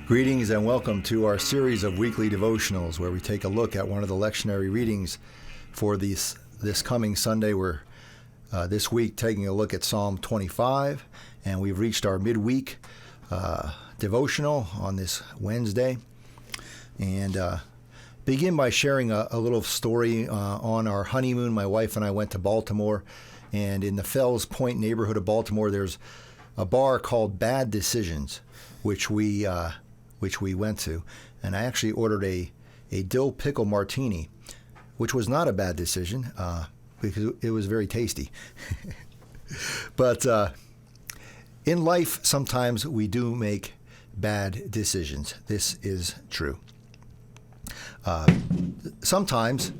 Greetings and welcome to our series of weekly devotionals where we take a look at one of the lectionary readings for this coming Sunday. We're this week taking a look at Psalm 25, and we've reached our midweek devotional on this Wednesday. And begin by sharing a little story. On our honeymoon, my wife and I went to Baltimore, and in the Fells Point neighborhood of Baltimore, there's a bar called Bad Decisions, which we went to, and I actually ordered a dill pickle martini, which was not a bad decision because it was very tasty. But in life, sometimes we do make bad decisions. This is true. Sometimes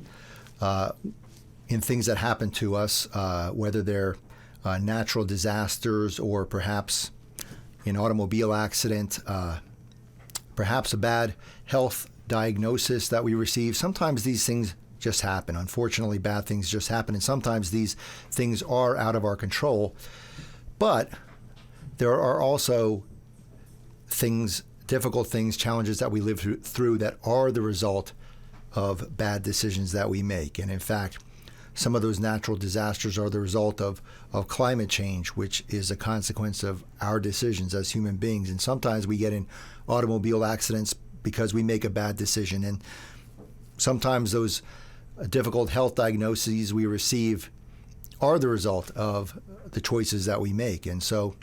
in things that happen to us, whether they're natural disasters or perhaps an automobile accident, perhaps a bad health diagnosis that we receive. Sometimes these things just happen. Unfortunately, bad things just happen, and sometimes these things are out of our control. But there are also things, difficult things, challenges that we live through that are the result of bad decisions that we make. And in fact, some of those natural disasters are the result of climate change, which is a consequence of our decisions as human beings. And sometimes we get in automobile accidents because we make a bad decision. And sometimes those difficult health diagnoses we receive are the result of the choices that we make. And so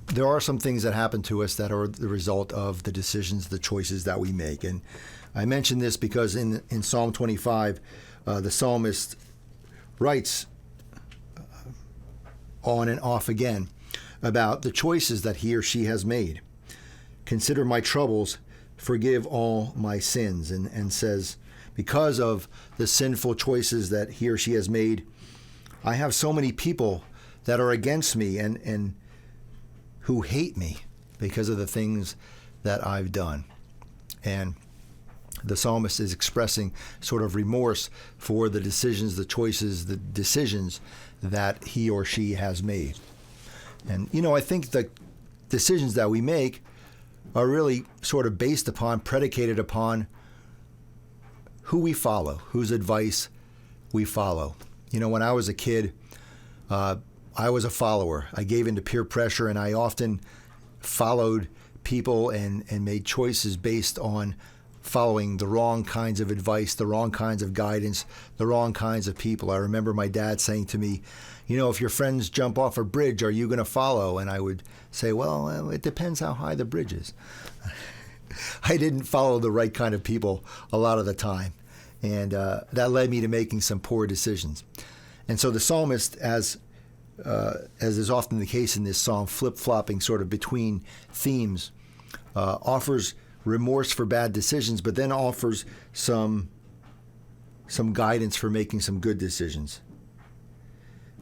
there are some things that happen to us that are the result of the decisions, the choices that we make. And I mention this because in Psalm 25, the psalmist writes on and off again about the choices that he or she has made. Consider my troubles, forgive all my sins, and says, because of the sinful choices that he or she has made, I have so many people that are against me and who hate me because of the things that I've done. And the psalmist is expressing sort of remorse for the decisions, the choices, the decisions that he or she has made. And, I think the decisions that we make are really sort of based upon, predicated upon who we follow, whose advice we follow. When I was a kid, I was a follower. I gave into peer pressure, and I often followed people and made choices based on following the wrong kinds of advice, the wrong kinds of guidance, the wrong kinds of people. I remember my dad saying to me, if your friends jump off a bridge, are you going to follow? And I would say, well, it depends how high the bridge is. I didn't follow the right kind of people a lot of the time. And that led me to making some poor decisions. And so the psalmist, as is often the case in this psalm, flip-flopping sort of between themes, offers remorse for bad decisions, but then offers some guidance for making some good decisions.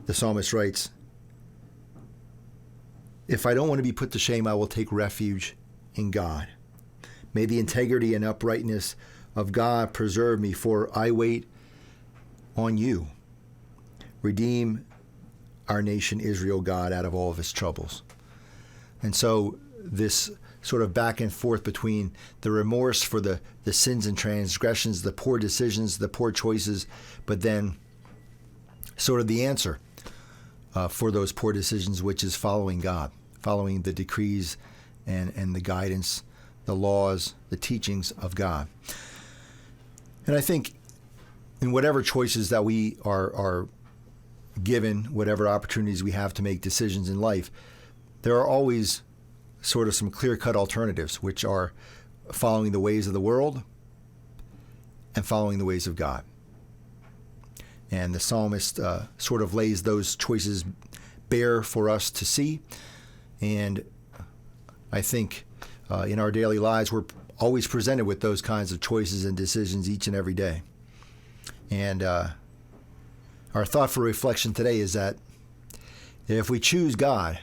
The psalmist writes, if I don't want to be put to shame, I will take refuge in God. May the integrity and uprightness of God preserve me, for I wait on you. Redeem our nation Israel, God, out of all of its troubles. And so this sort of back and forth between the remorse for the sins and transgressions, the poor decisions, the poor choices, but then sort of the answer for those poor decisions, which is following God, following the decrees and the guidance, the laws, the teachings of God. And I think in whatever choices that we are given, whatever opportunities we have to make decisions in life, there are always sort of some clear-cut alternatives, which are following the ways of the world and following the ways of God. And the psalmist sort of lays those choices bare for us to see. And I think in our daily lives, we're always presented with those kinds of choices and decisions each and every day. And our thought for reflection today is that if we choose God,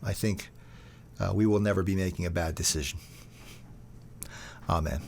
I think we will never be making a bad decision. Amen.